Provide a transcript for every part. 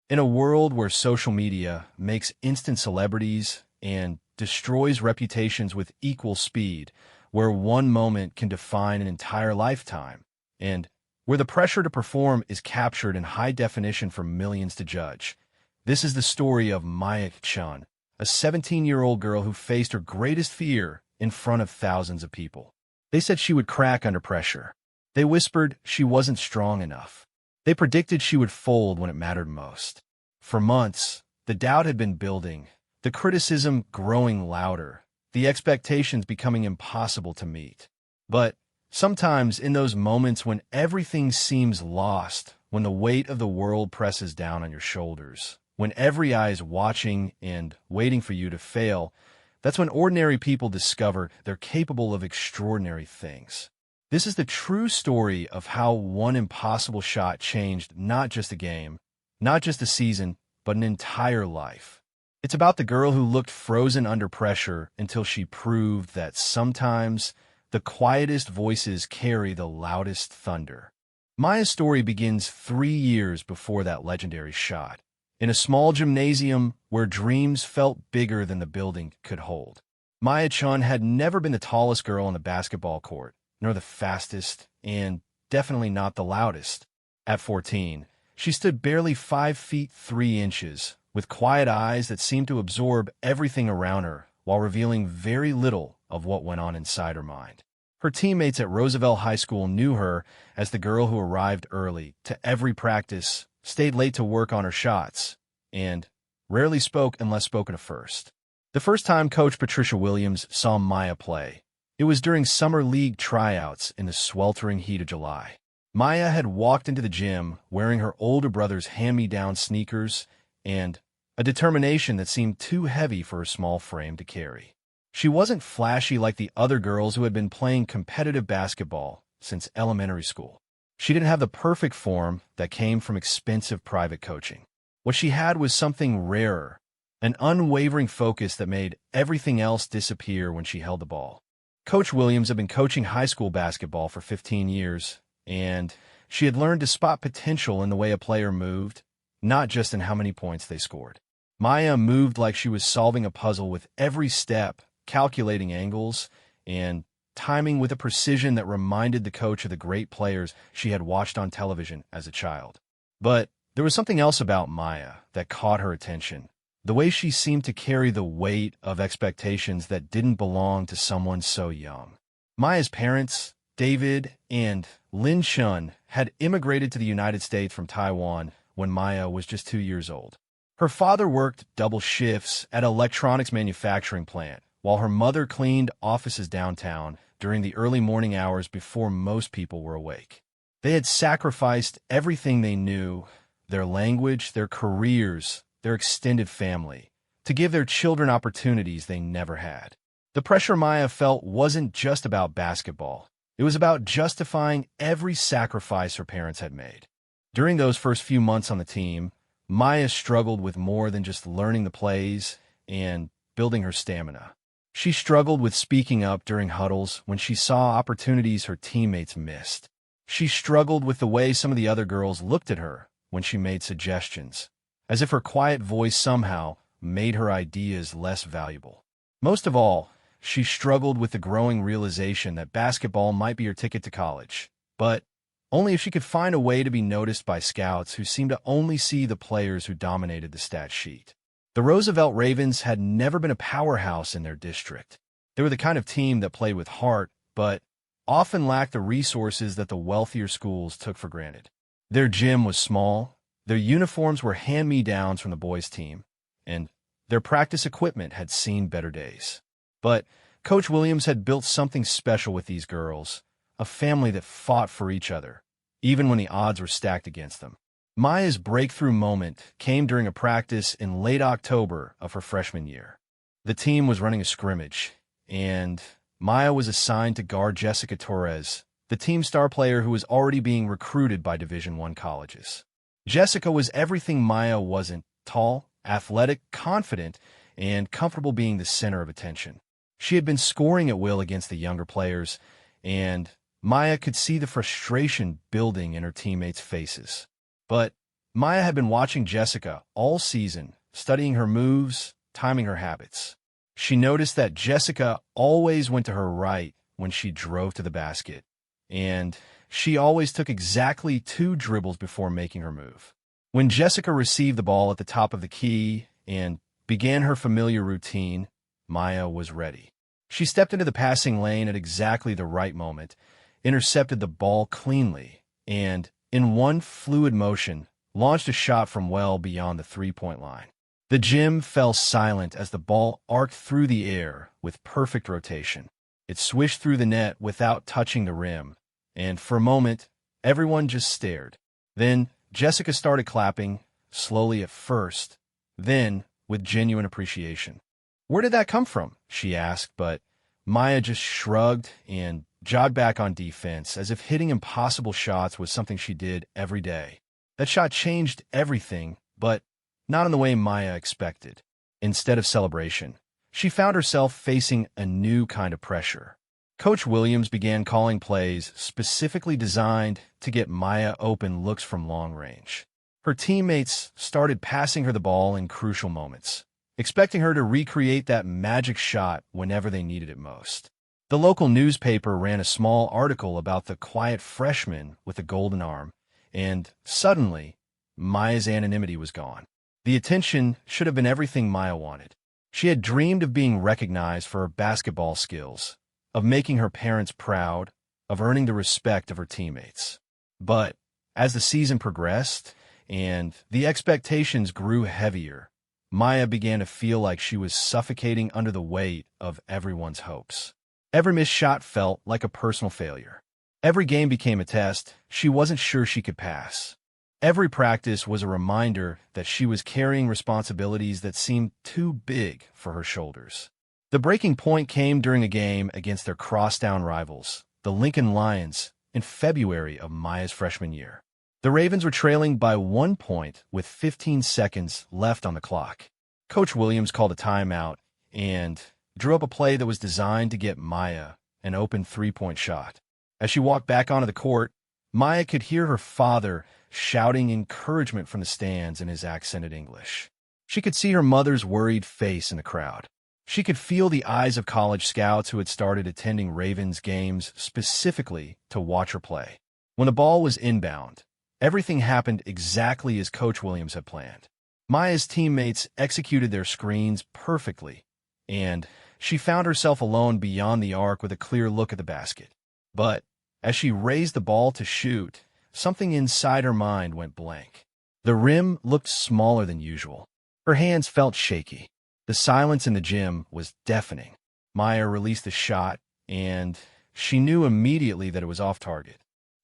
In a world where social media makes instant celebrities and destroys reputations with equal speed, where one moment can define an entire lifetime, and where the pressure to perform is captured in high definition for millions to judge, this is the story of Maya Chun, a 17-year-old girl who faced her greatest fear in front of thousands of people. They said she would crack under pressure. They whispered she wasn't strong enough. They predicted she would fold when it mattered most. For months, the doubt had been building, the criticism growing louder, the expectations becoming impossible to meet. But sometimes in those moments when everything seems lost, when the weight of the world presses down on your shoulders, when every eye is watching and waiting for you to fail, that's when ordinary people discover they're capable of extraordinary things. This is the true story of how one impossible shot changed not just a game, not just a season, but an entire life. It's about the girl who looked frozen under pressure until she proved that sometimes the quietest voices carry the loudest thunder. Maya's story begins 3 years before that legendary shot, in a small gymnasium where dreams felt bigger than the building could hold. Maya Chun had never been the tallest girl on the basketball court, nor the fastest, and definitely not the loudest. At 14, she stood barely 5 feet 3 inches, with quiet eyes that seemed to absorb everything around her while revealing very little of what went on inside her mind. Her teammates at Roosevelt High School knew her as the girl who arrived early to every practice, stayed late to work on her shots, and rarely spoke unless spoken to first. The first time Coach Patricia Williams saw Maya play, it was during summer league tryouts in the sweltering heat of July. Maya had walked into the gym wearing her older brother's hand-me-down sneakers and a determination that seemed too heavy for her small frame to carry. She wasn't flashy like the other girls who had been playing competitive basketball since elementary school. She didn't have the perfect form that came from expensive private coaching. What she had was something rarer, an unwavering focus that made everything else disappear when she held the ball. Coach Williams had been coaching high school basketball for 15 years, and she had learned to spot potential in the way a player moved, not just in how many points they scored. Maya moved like she was solving a puzzle with every step, calculating angles, and timing with a precision that reminded the coach of the great players she had watched on television as a child. But there was something else about Maya that caught her attention. The way she seemed to carry the weight of expectations that didn't belong to someone so young. Maya's parents, David and Lin Chun, had immigrated to the United States from Taiwan when Maya was just 2 years old. Her father worked double shifts at an electronics manufacturing plant, while her mother cleaned offices downtown during the early morning hours before most people were awake. They had sacrificed everything they knew, their language, their careers, their extended family, to give their children opportunities they never had. The pressure Maya felt wasn't just about basketball. It was about justifying every sacrifice her parents had made. During those first few months on the team, Maya struggled with more than just learning the plays and building her stamina. She struggled with speaking up during huddles when she saw opportunities her teammates missed. She struggled with the way some of the other girls looked at her when she made suggestions, as if her quiet voice somehow made her ideas less valuable. Most of all, she struggled with the growing realization that basketball might be her ticket to college, but only if she could find a way to be noticed by scouts who seemed to only see the players who dominated the stat sheet. The Roosevelt Ravens had never been a powerhouse in their district. They were the kind of team that played with heart, but often lacked the resources that the wealthier schools took for granted. Their gym was small, their uniforms were hand-me-downs from the boys' team, and their practice equipment had seen better days. But Coach Williams had built something special with these girls, a family that fought for each other, even when the odds were stacked against them. Maya's breakthrough moment came during a practice in late October of her freshman year. The team was running a scrimmage, and Maya was assigned to guard Jessica Torres, the team star player who was already being recruited by Division I colleges. Jessica was everything Maya wasn't: tall, athletic, confident, and comfortable being the center of attention. She had been scoring at will against the younger players, and Maya could see the frustration building in her teammates' faces. But Maya had been watching Jessica all season, studying her moves, timing her habits. She noticed that Jessica always went to her right when she drove to the basket, and she always took exactly 2 dribbles before making her move. When Jessica received the ball at the top of the key and began her familiar routine, Maya was ready. She stepped into the passing lane at exactly the right moment, intercepted the ball cleanly, and, in one fluid motion, launched a shot from well beyond the three-point line. The gym fell silent as the ball arced through the air with perfect rotation. It swished through the net without touching the rim, and for a moment, everyone just stared. Then, Jessica started clapping, slowly at first, then with genuine appreciation. "Where did that come from?" she asked, but Maya just shrugged and jogged back on defense as if hitting impossible shots was something she did every day. That shot changed everything, but not in the way Maya expected. Instead of celebration, she found herself facing a new kind of pressure. Coach Williams began calling plays specifically designed to get Maya open looks from long range. Her teammates started passing her the ball in crucial moments, expecting her to recreate that magic shot whenever they needed it most. The local newspaper ran a small article about the quiet freshman with the golden arm, and suddenly, Maya's anonymity was gone. The attention should have been everything Maya wanted. She had dreamed of being recognized for her basketball skills, of making her parents proud, of earning the respect of her teammates. But as the season progressed and the expectations grew heavier, Maya began to feel like she was suffocating under the weight of everyone's hopes. Every missed shot felt like a personal failure. Every game became a test she wasn't sure she could pass. Every practice was a reminder that she was carrying responsibilities that seemed too big for her shoulders. The breaking point came during a game against their crosstown rivals, the Lincoln Lions, in February of Maya's freshman year. The Ravens were trailing by 1 point with 15 seconds left on the clock. Coach Williams called a timeout and drew up a play that was designed to get Maya an open three-point shot. As she walked back onto the court, Maya could hear her father shouting encouragement from the stands in his accented English. She could see her mother's worried face in the crowd. She could feel the eyes of college scouts who had started attending Ravens games specifically to watch her play. When the ball was inbound, everything happened exactly as Coach Williams had planned. Maya's teammates executed their screens perfectly, and she found herself alone beyond the arc with a clear look at the basket. But as she raised the ball to shoot, something inside her mind went blank. The rim looked smaller than usual. Her hands felt shaky. The silence in the gym was deafening. Maya released the shot, and she knew immediately that it was off target.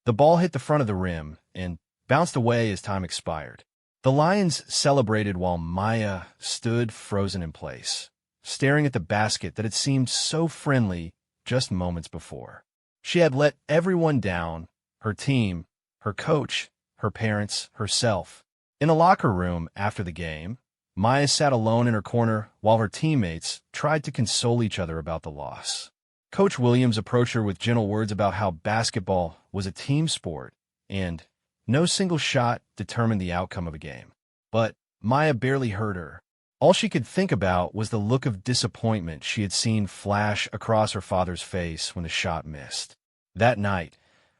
The ball hit the front of the rim and bounced away as time expired. The Lions celebrated while Maya stood frozen in place, staring at the basket that had seemed so friendly just moments before. She had let everyone down, her team, her coach, her parents, herself. In the locker room after the game, Maya sat alone in her corner while her teammates tried to console each other about the loss. Coach Williams approached her with gentle words about how basketball was a team sport and no single shot determined the outcome of a game. But Maya barely heard her. All she could think about was the look of disappointment she had seen flash across her father's face when the shot missed. That night,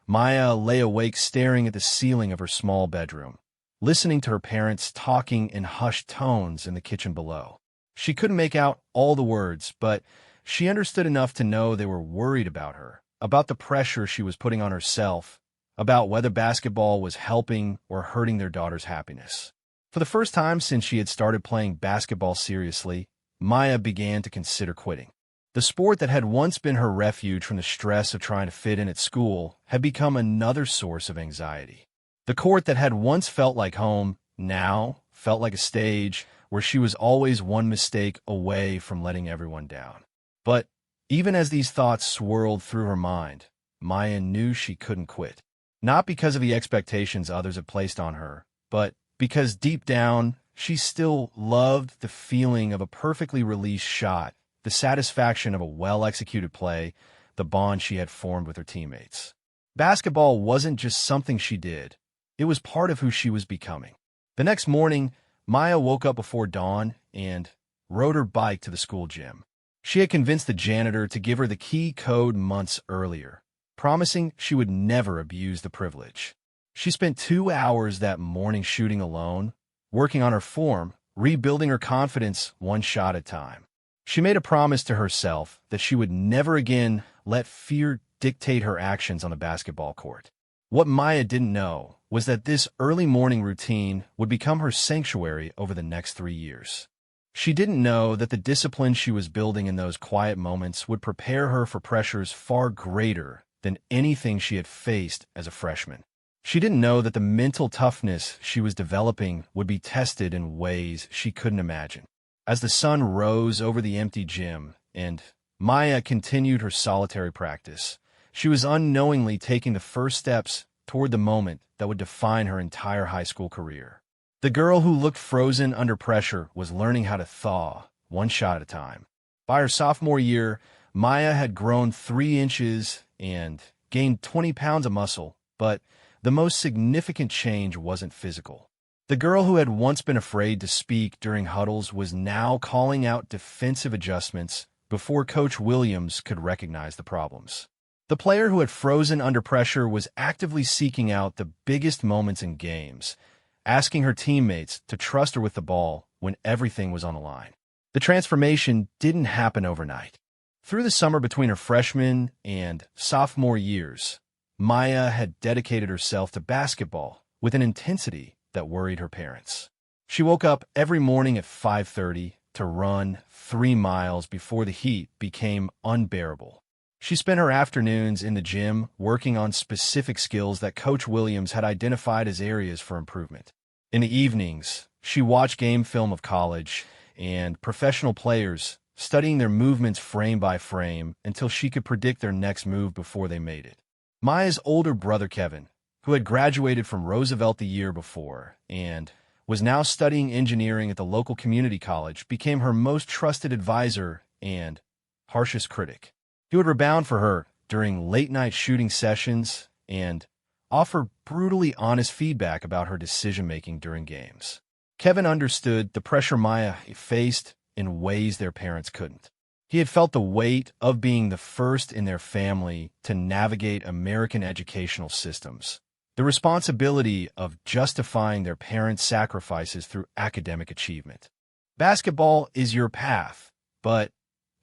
Maya lay awake staring at the ceiling of her small bedroom, listening to her parents talking in hushed tones in the kitchen below. She couldn't make out all the words, but she understood enough to know they were worried about her, about the pressure she was putting on herself, about whether basketball was helping or hurting their daughter's happiness. For the first time since she had started playing basketball seriously, Maya began to consider quitting. The sport that had once been her refuge from the stress of trying to fit in at school had become another source of anxiety. The court that had once felt like home now felt like a stage where she was always one mistake away from letting everyone down. But even as these thoughts swirled through her mind, Maya knew she couldn't quit. Not because of the expectations others had placed on her, but because deep down, she still loved the feeling of a perfectly released shot, the satisfaction of a well-executed play, the bond she had formed with her teammates. Basketball wasn't just something she did. It was part of who she was becoming. The next morning, Maya woke up before dawn and rode her bike to the school gym. She had convinced the janitor to give her the key code months earlier, promising she would never abuse the privilege. She spent 2 hours that morning shooting alone, working on her form, rebuilding her confidence one shot at a time. She made a promise to herself that she would never again let fear dictate her actions on the basketball court. What Maya didn't know was that this early morning routine would become her sanctuary over the next 3 years. She didn't know that the discipline she was building in those quiet moments would prepare her for pressures far greater than anything she had faced as a freshman. She didn't know that the mental toughness she was developing would be tested in ways she couldn't imagine. As the sun rose over the empty gym and Maya continued her solitary practice, she was unknowingly taking the first steps toward the moment that would define her entire high school career. The girl who looked frozen under pressure was learning how to thaw, one shot at a time. By her sophomore year, Maya had grown 3 inches and gained 20 pounds of muscle, but the most significant change wasn't physical. The girl who had once been afraid to speak during huddles was now calling out defensive adjustments before Coach Williams could recognize the problems. The player who had frozen under pressure was actively seeking out the biggest moments in games, asking her teammates to trust her with the ball when everything was on the line. The transformation didn't happen overnight. Through the summer between her freshman and sophomore years, Maya had dedicated herself to basketball with an intensity that worried her parents. She woke up every morning at 5:30 to run 3 miles before the heat became unbearable. She spent her afternoons in the gym working on specific skills that Coach Williams had identified as areas for improvement. In the evenings, she watched game film of college and professional players, studying their movements frame by frame until she could predict their next move before they made it. Maya's older brother Kevin, who had graduated from Roosevelt the year before and was now studying engineering at the local community college, became her most trusted advisor and harshest critic. He would rebound for her during late-night shooting sessions and offer brutally honest feedback about her decision-making during games. Kevin understood the pressure Maya faced in ways their parents couldn't. He had felt the weight of being the first in their family to navigate American educational systems, the responsibility of justifying their parents' sacrifices through academic achievement. Basketball is your path, but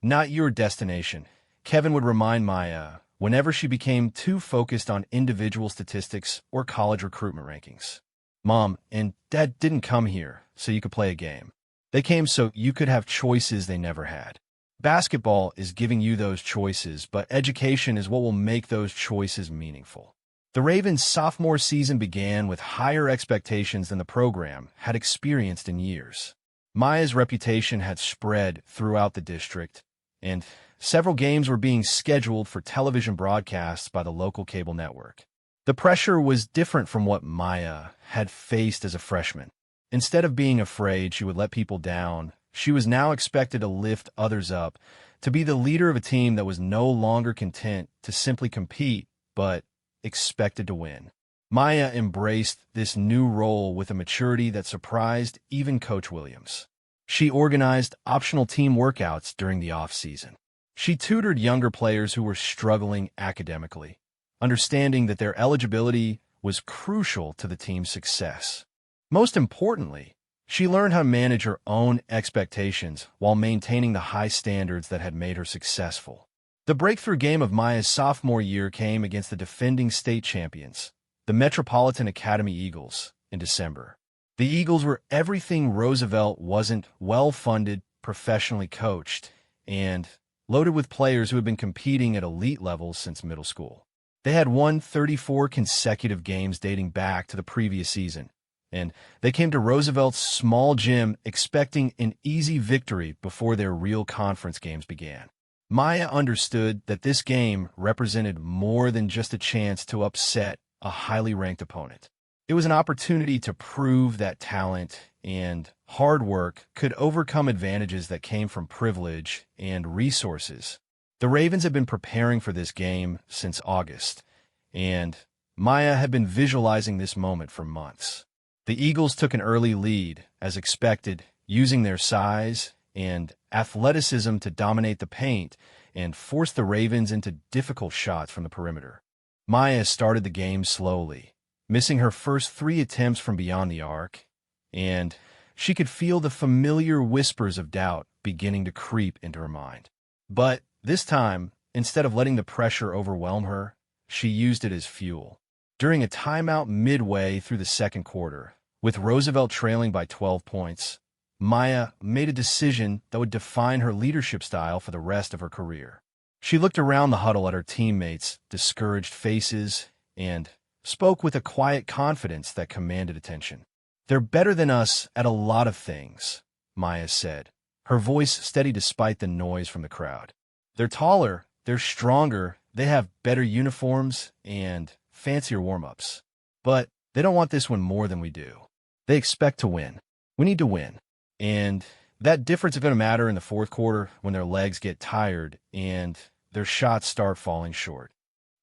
not your destination, Kevin would remind Maya whenever she became too focused on individual statistics or college recruitment rankings. Mom and Dad didn't come here so you could play a game. They came so you could have choices they never had. Basketball is giving you those choices, but education is what will make those choices meaningful. The Ravens' sophomore season began with higher expectations than the program had experienced in years. Maya's reputation had spread throughout the district, and several games were being scheduled for television broadcasts by the local cable network. The pressure was different from what Maya had faced as a freshman. Instead of being afraid she would let people down, she was now expected to lift others up, to be the leader of a team that was no longer content to simply compete, but expected to win. Maya embraced this new role with a maturity that surprised even Coach Williams. She organized optional team workouts during the off-season. She tutored younger players who were struggling academically, understanding that their eligibility was crucial to the team's success. Most importantly, she learned how to manage her own expectations while maintaining the high standards that had made her successful. The breakthrough game of Maya's sophomore year came against the defending state champions, the Metropolitan Academy Eagles, in December. The Eagles were everything Roosevelt wasn't: well-funded, professionally coached, and loaded with players who had been competing at elite levels since middle school. They had won 34 consecutive games dating back to the previous season, and they came to Roosevelt's small gym expecting an easy victory before their real conference games began. Maya understood that this game represented more than just a chance to upset a highly ranked opponent. It was an opportunity to prove that talent and hard work could overcome advantages that came from privilege and resources. The Ravens had been preparing for this game since August, and Maya had been visualizing this moment for months. The Eagles took an early lead, as expected, using their size and athleticism to dominate the paint and force the Ravens into difficult shots from the perimeter. Maya started the game slowly, missing her first 3 attempts from beyond the arc, and she could feel the familiar whispers of doubt beginning to creep into her mind. But this time, instead of letting the pressure overwhelm her, she used it as fuel. During a timeout midway through the second quarter, with Roosevelt trailing by 12 points, Maya made a decision that would define her leadership style for the rest of her career. She looked around the huddle at her teammates' discouraged faces and spoke with a quiet confidence that commanded attention. "They're better than us at a lot of things," Maya said, her voice steady despite the noise from the crowd. "They're taller, they're stronger, they have better uniforms and fancier warm-ups. But they don't want this one more than we do. They expect to win. We need to win. And that difference is going to matter in the fourth quarter when their legs get tired and their shots start falling short."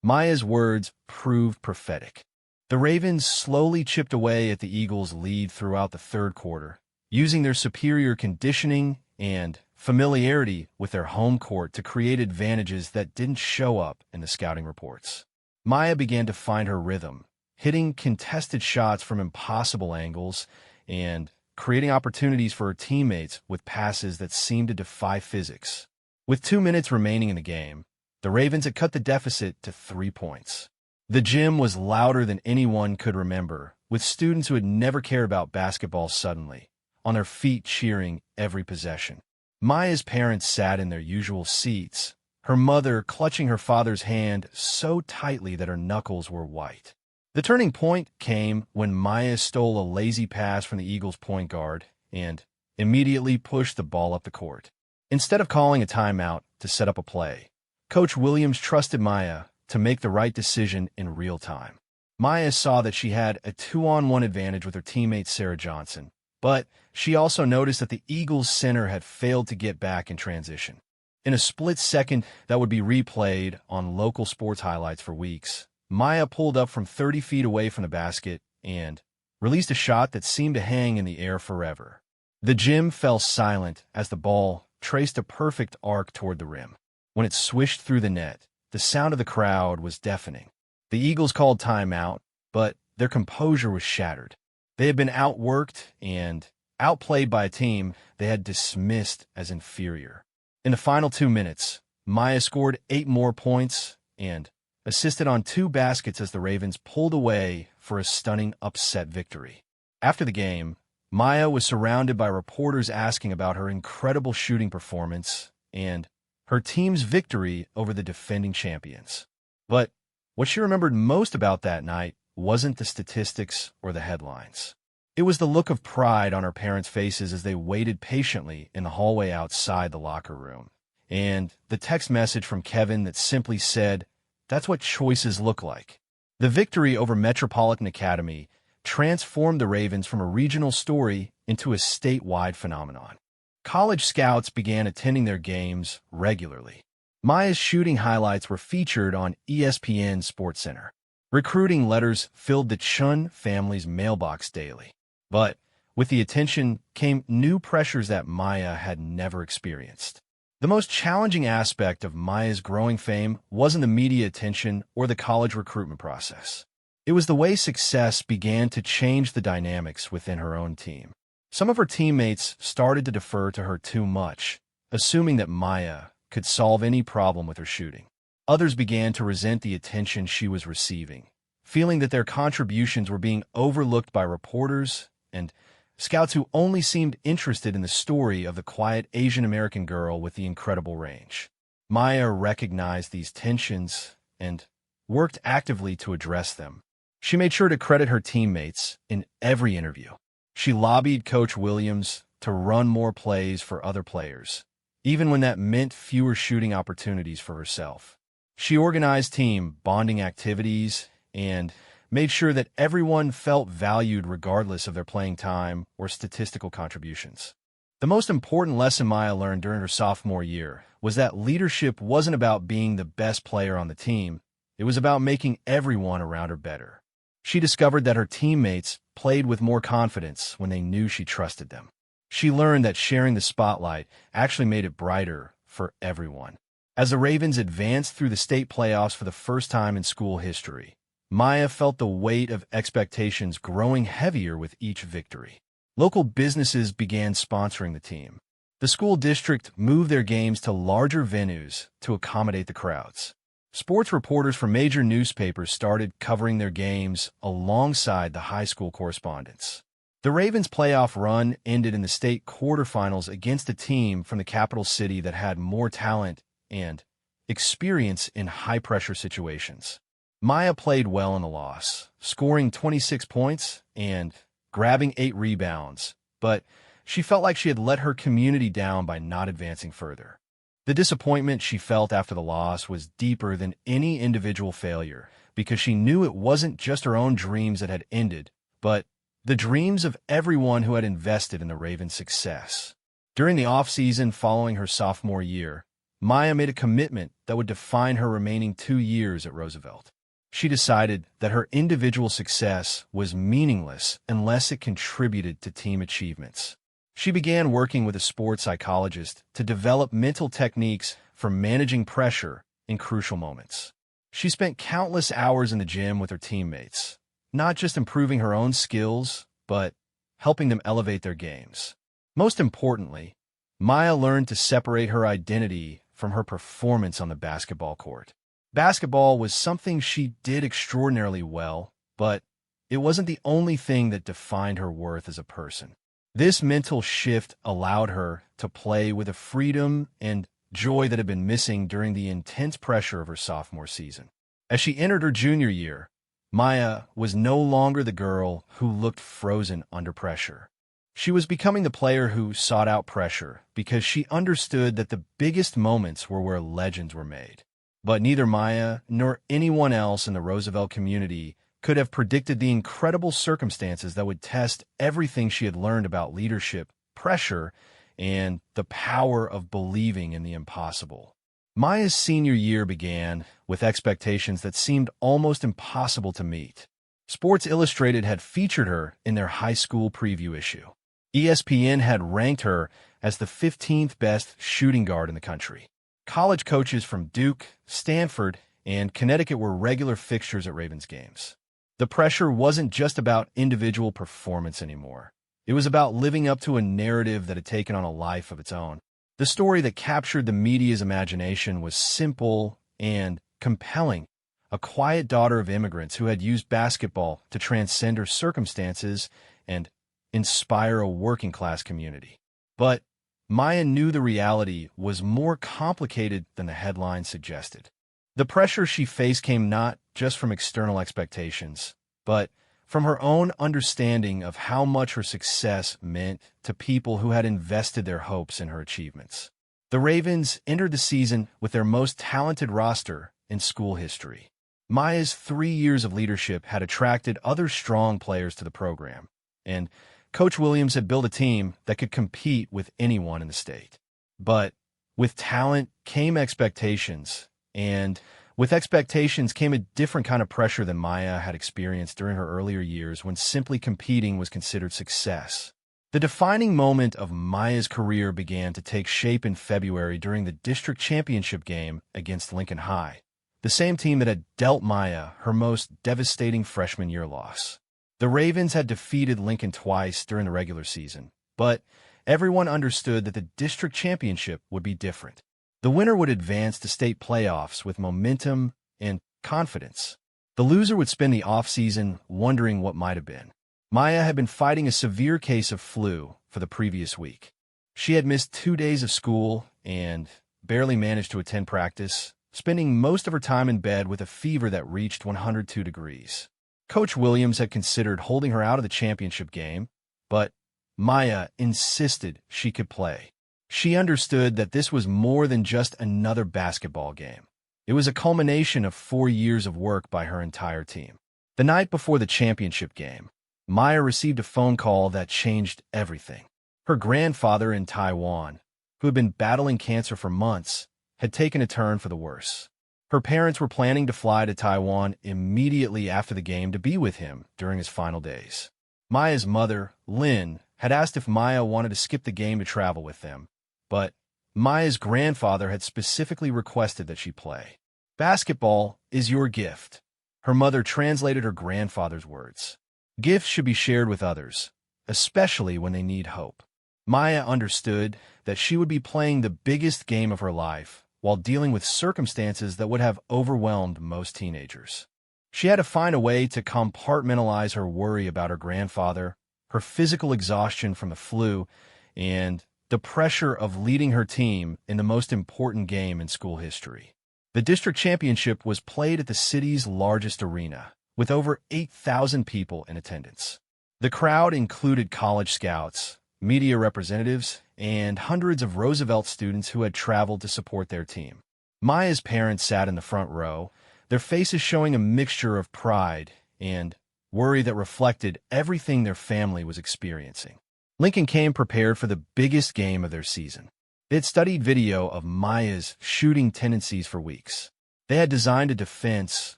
Maya's words proved prophetic. The Ravens slowly chipped away at the Eagles' lead throughout the third quarter, using their superior conditioning and familiarity with their home court to create advantages that didn't show up in the scouting reports. Maya began to find her rhythm, hitting contested shots from impossible angles and creating opportunities for her teammates with passes that seemed to defy physics. With 2 minutes remaining in the game, the Ravens had cut the deficit to 3 points. The gym was louder than anyone could remember, with students who had never cared about basketball suddenly on their feet cheering every possession. Maya's parents sat in their usual seats, her mother clutching her father's hand so tightly that her knuckles were white. The turning point came when Maya stole a lazy pass from the Eagles' point guard and immediately pushed the ball up the court. Instead of calling a timeout to set up a play, Coach Williams trusted Maya to make the right decision in real time. Maya saw that she had a 2-on-1 advantage with her teammate Sarah Johnson, but she also noticed that the Eagles' center had failed to get back in transition. In a split second that would be replayed on local sports highlights for weeks, Maya pulled up from 30 feet away from the basket and released a shot that seemed to hang in the air forever. The gym fell silent as the ball traced a perfect arc toward the rim. When it swished through the net, the sound of the crowd was deafening. The Eagles called timeout, but their composure was shattered. They had been outworked and outplayed by a team they had dismissed as inferior. In the final 2 minutes, Maya scored 8 more points and assisted on 2 baskets as the Ravens pulled away for a stunning upset victory. After the game, Maya was surrounded by reporters asking about her incredible shooting performance and her team's victory over the defending champions. But what she remembered most about that night wasn't the statistics or the headlines. It was the look of pride on her parents' faces as they waited patiently in the hallway outside the locker room, and the text message from Kevin that simply said, "That's what choices look like." The victory over Metropolitan Academy transformed the Ravens from a regional story into a statewide phenomenon. College scouts began attending their games regularly. Maya's shooting highlights were featured on ESPN SportsCenter. Recruiting letters filled the Chun family's mailbox daily. But with the attention came new pressures that Maya had never experienced. The most challenging aspect of Maya's growing fame wasn't the media attention or the college recruitment process. It was the way success began to change the dynamics within her own team. Some of her teammates started to defer to her too much, assuming that Maya could solve any problem with her shooting. Others began to resent the attention she was receiving, feeling that their contributions were being overlooked by reporters and scouts who only seemed interested in the story of the quiet Asian American girl with the incredible range. Maya recognized these tensions and worked actively to address them. She made sure to credit her teammates in every interview. She lobbied Coach Williams to run more plays for other players, even when that meant fewer shooting opportunities for herself. She organized team bonding activities and made sure that everyone felt valued regardless of their playing time or statistical contributions. The most important lesson Maya learned during her sophomore year was that leadership wasn't about being the best player on the team. It was about making everyone around her better. She discovered that her teammates played with more confidence when they knew she trusted them. She learned that sharing the spotlight actually made it brighter for everyone. As the Ravens advanced through the state playoffs for the first time in school history, Maya felt the weight of expectations growing heavier with each victory. Local businesses began sponsoring the team. The school district moved their games to larger venues to accommodate the crowds. Sports reporters from major newspapers started covering their games alongside the high school correspondents. The Ravens' playoff run ended in the state quarterfinals against a team from the capital city that had more talent and experience in high-pressure situations. Maya played well in the loss, scoring 26 points and grabbing 8 rebounds, but she felt like she had let her community down by not advancing further. The disappointment she felt after the loss was deeper than any individual failure because she knew it wasn't just her own dreams that had ended, but the dreams of everyone who had invested in the Ravens' success. During the offseason following her sophomore year, Maya made a commitment that would define her remaining 2 years at Roosevelt. She decided that her individual success was meaningless unless it contributed to team achievements. She began working with a sports psychologist to develop mental techniques for managing pressure in crucial moments. She spent countless hours in the gym with her teammates, not just improving her own skills, but helping them elevate their games. Most importantly, Maya learned to separate her identity from her performance on the basketball court. Basketball was something she did extraordinarily well, but it wasn't the only thing that defined her worth as a person. This mental shift allowed her to play with a freedom and joy that had been missing during the intense pressure of her sophomore season. As she entered her junior year, Maya was no longer the girl who looked frozen under pressure. She was becoming the player who sought out pressure because she understood that the biggest moments were where legends were made. But neither Maya nor anyone else in the Roosevelt community could have predicted the incredible circumstances that would test everything she had learned about leadership, pressure, and the power of believing in the impossible. Maya's senior year began with expectations that seemed almost impossible to meet. Sports Illustrated had featured her in their high school preview issue. ESPN had ranked her as the 15th best shooting guard in the country. College coaches from Duke, Stanford, and Connecticut were regular fixtures at Ravens games. The pressure wasn't just about individual performance anymore. It was about living up to a narrative that had taken on a life of its own. The story that captured the media's imagination was simple and compelling. A quiet daughter of immigrants who had used basketball to transcend her circumstances and inspire a working-class community. But Maya knew the reality was more complicated than the headline suggested. The pressure she faced came not just from external expectations, but from her own understanding of how much her success meant to people who had invested their hopes in her achievements. The Ravens entered the season with their most talented roster in school history. Maya's 3 years of leadership had attracted other strong players to the program, and Coach Williams had built a team that could compete with anyone in the state. But with talent came expectations, and with expectations came a different kind of pressure than Maya had experienced during her earlier years when simply competing was considered success. The defining moment of Maya's career began to take shape in February during the district championship game against Lincoln High, the same team that had dealt Maya her most devastating freshman year loss. The Ravens had defeated Lincoln twice during the regular season, but everyone understood that the district championship would be different. The winner would advance to state playoffs with momentum and confidence. The loser would spend the offseason wondering what might have been. Maya had been fighting a severe case of flu for the previous week. She had missed 2 days of school and barely managed to attend practice, spending most of her time in bed with a fever that reached 102 degrees. Coach Williams had considered holding her out of the championship game, but Maya insisted she could play. She understood that this was more than just another basketball game. It was a culmination of 4 years of work by her entire team. The night before the championship game, Maya received a phone call that changed everything. Her grandfather in Taiwan, who had been battling cancer for months, had taken a turn for the worse. Her parents were planning to fly to Taiwan immediately after the game to be with him during his final days. Maya's mother, Lynn, had asked if Maya wanted to skip the game to travel with them, but Maya's grandfather had specifically requested that she play. Basketball is your gift. Her mother translated her grandfather's words. Gifts should be shared with others, especially when they need hope. Maya understood that she would be playing the biggest game of her life while dealing with circumstances that would have overwhelmed most teenagers. She had to find a way to compartmentalize her worry about her grandfather, her physical exhaustion from the flu, and the pressure of leading her team in the most important game in school history. The district championship was played at the city's largest arena, with over 8,000 people in attendance. The crowd included college scouts, media representatives, and hundreds of Roosevelt students who had traveled to support their team. Maya's parents sat in the front row, their faces showing a mixture of pride and worry that reflected everything their family was experiencing. Lincoln came prepared for the biggest game of their season. They had studied video of Maya's shooting tendencies for weeks. They had designed a defense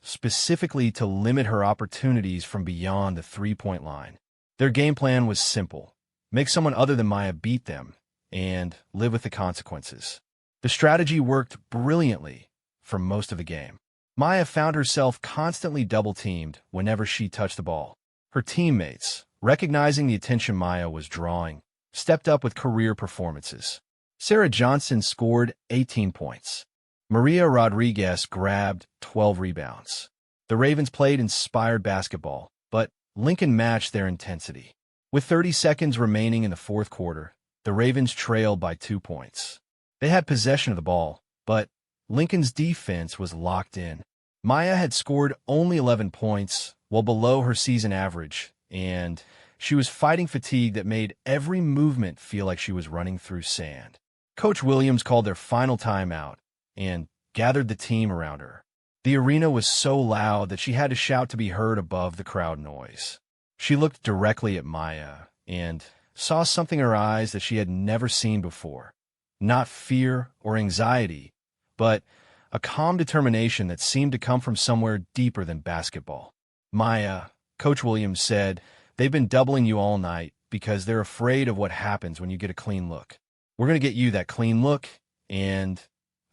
specifically to limit her opportunities from beyond the three-point line. Their game plan was simple: make someone other than Maya beat them and live with the consequences. The strategy worked brilliantly for most of the game. Maya found herself constantly double-teamed whenever she touched the ball. Her teammates, recognizing the attention Maya was drawing, stepped up with career performances. Sarah Johnson scored 18 points. Maria Rodriguez grabbed 12 rebounds. The Ravens played inspired basketball, but Lincoln matched their intensity. With 30 seconds remaining in the fourth quarter, the Ravens trailed by 2 points. They had possession of the ball, but Lincoln's defense was locked in. Maya had scored only 11 points, well below her season average, and she was fighting fatigue that made every movement feel like she was running through sand. Coach Williams called their final timeout and gathered the team around her. The arena was so loud that she had to shout to be heard above the crowd noise. She looked directly at Maya and saw something in her eyes that she had never seen before. Not fear or anxiety, but a calm determination that seemed to come from somewhere deeper than basketball. Maya, Coach Williams said, they've been doubling you all night because they're afraid of what happens when you get a clean look. We're going to get you that clean look, and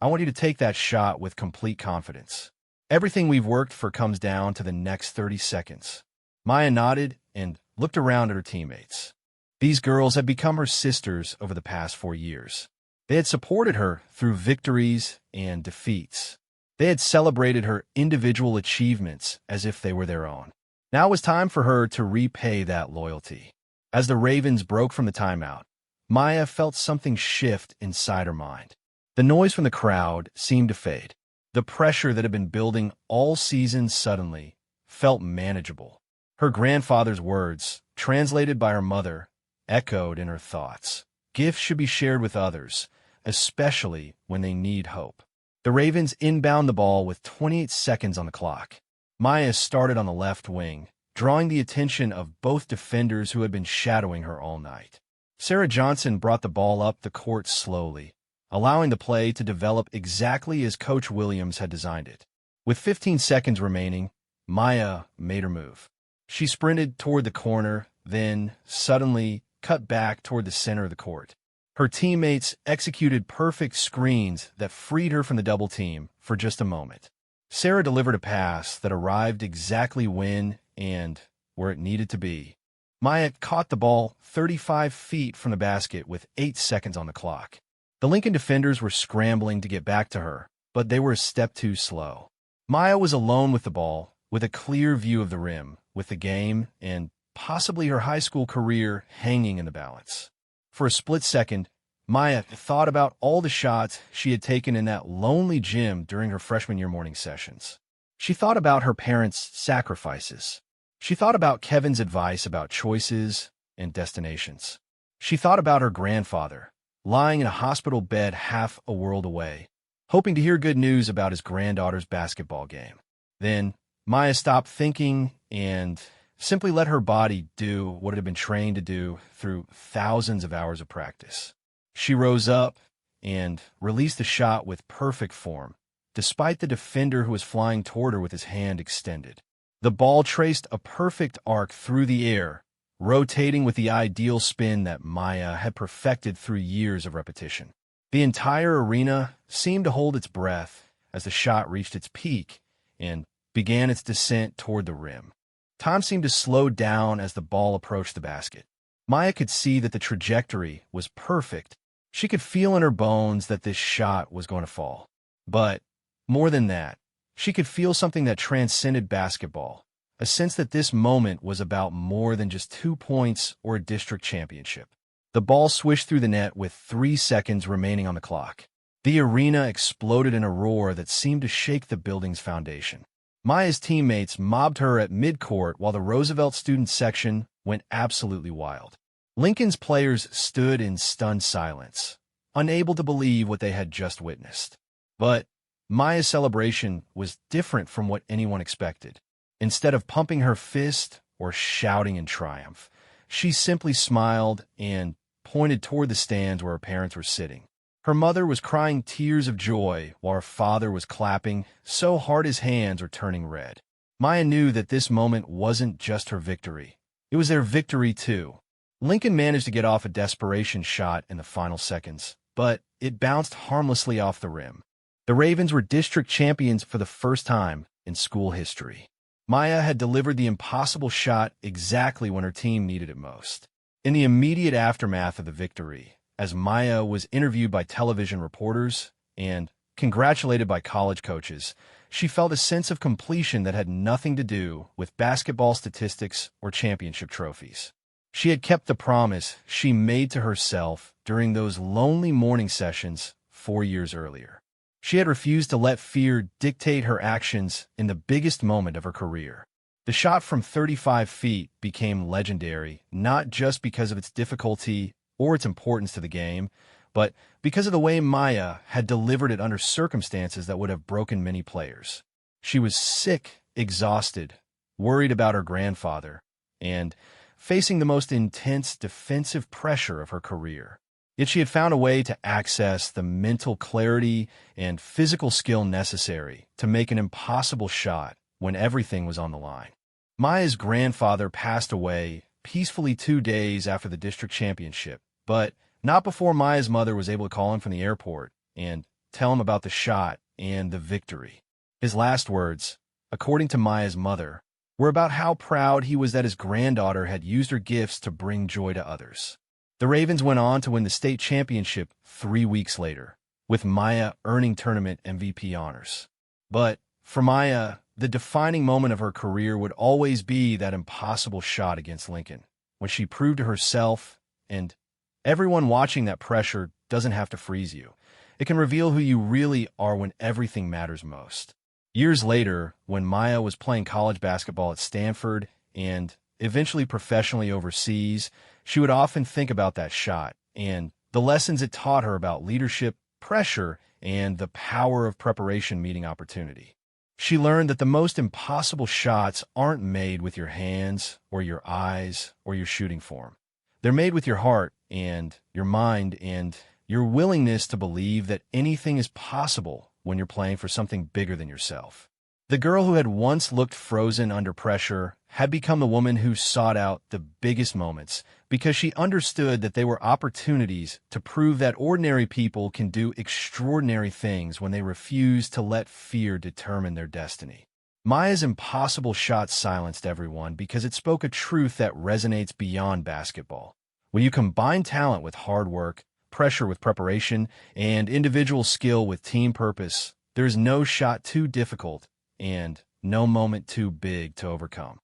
I want you to take that shot with complete confidence. Everything we've worked for comes down to the next 30 seconds. Maya nodded and looked around at her teammates. These girls had become her sisters over the past 4 years. They had supported her through victories and defeats. They had celebrated her individual achievements as if they were their own. Now it was time for her to repay that loyalty. As the Ravens broke from the timeout, Maya felt something shift inside her mind. The noise from the crowd seemed to fade. The pressure that had been building all season suddenly felt manageable. Her grandfather's words, translated by her mother, echoed in her thoughts. Gifts should be shared with others, especially when they need hope. The Ravens inbound the ball with 28 seconds on the clock. Maya started on the left wing, drawing the attention of both defenders who had been shadowing her all night. Sarah Johnson brought the ball up the court slowly, allowing the play to develop exactly as Coach Williams had designed it. With 15 seconds remaining, Maya made her move. She sprinted toward the corner, then suddenly cut back toward the center of the court. Her teammates executed perfect screens that freed her from the double team for just a moment. Sarah delivered a pass that arrived exactly when and where it needed to be. Maya caught the ball 35 feet from the basket with 8 seconds on the clock. The Lincoln defenders were scrambling to get back to her, but they were a step too slow. Maya was alone with the ball, with a clear view of the rim, with the game and possibly her high school career hanging in the balance. For a split second, Maya thought about all the shots she had taken in that lonely gym during her freshman year morning sessions. She thought about her parents' sacrifices. She thought about Kevin's advice about choices and destinations. She thought about her grandfather, lying in a hospital bed half a world away, hoping to hear good news about his granddaughter's basketball game. Then, Maya stopped thinking and simply let her body do what it had been trained to do through thousands of hours of practice. She rose up and released the shot with perfect form, despite the defender who was flying toward her with his hand extended. The ball traced a perfect arc through the air, rotating with the ideal spin that Maya had perfected through years of repetition. The entire arena seemed to hold its breath as the shot reached its peak and began its descent toward the rim. Time seemed to slow down as the ball approached the basket. Maya could see that the trajectory was perfect. She could feel in her bones that this shot was going to fall. But more than that, she could feel something that transcended basketball, a sense that this moment was about more than just 2 points or a district championship. The ball swished through the net with 3 seconds remaining on the clock. The arena exploded in a roar that seemed to shake the building's foundation. Maya's teammates mobbed her at midcourt while the Roosevelt student section went absolutely wild. Lincoln's players stood in stunned silence, unable to believe what they had just witnessed. But Maya's celebration was different from what anyone expected. Instead of pumping her fist or shouting in triumph, she simply smiled and pointed toward the stands where her parents were sitting. Her mother was crying tears of joy while her father was clapping so hard his hands were turning red. Maya knew that this moment wasn't just her victory. It was their victory, too. Lincoln managed to get off a desperation shot in the final seconds, but it bounced harmlessly off the rim. The Ravens were district champions for the first time in school history. Maya had delivered the impossible shot exactly when her team needed it most. In the immediate aftermath of the victory, as Maya was interviewed by television reporters and congratulated by college coaches, she felt a sense of completion that had nothing to do with basketball statistics or championship trophies. She had kept the promise she made to herself during those lonely morning sessions 4 years earlier. She had refused to let fear dictate her actions in the biggest moment of her career. The shot from 35 feet became legendary, not just because of its difficulty or its importance to the game, but because of the way Maya had delivered it under circumstances that would have broken many players. She was sick, exhausted, worried about her grandfather, and facing the most intense defensive pressure of her career. Yet she had found a way to access the mental clarity and physical skill necessary to make an impossible shot when everything was on the line. Maya's grandfather passed away peacefully 2 days after the district championship, but not before Maya's mother was able to call him from the airport and tell him about the shot and the victory. His last words, according to Maya's mother, were about how proud he was that his granddaughter had used her gifts to bring joy to others. The Ravens went on to win the state championship 3 weeks later, with Maya earning tournament MVP honors. But for Maya, the defining moment of her career would always be that impossible shot against Lincoln, when she proved to herself and everyone watching that pressure doesn't have to freeze you. It can reveal who you really are when everything matters most. Years later, when Maya was playing college basketball at Stanford and eventually professionally overseas, she would often think about that shot and the lessons it taught her about leadership, pressure, and the power of preparation meeting opportunity. She learned that the most impossible shots aren't made with your hands or your eyes or your shooting form. They're made with your heart and your mind and your willingness to believe that anything is possible when you're playing for something bigger than yourself. The girl who had once looked frozen under pressure had become the woman who sought out the biggest moments because she understood that they were opportunities to prove that ordinary people can do extraordinary things when they refuse to let fear determine their destiny. Maya's impossible shot silenced everyone because it spoke a truth that resonates beyond basketball. When you combine talent with hard work, pressure with preparation, and individual skill with team purpose, there is no shot too difficult and no moment too big to overcome.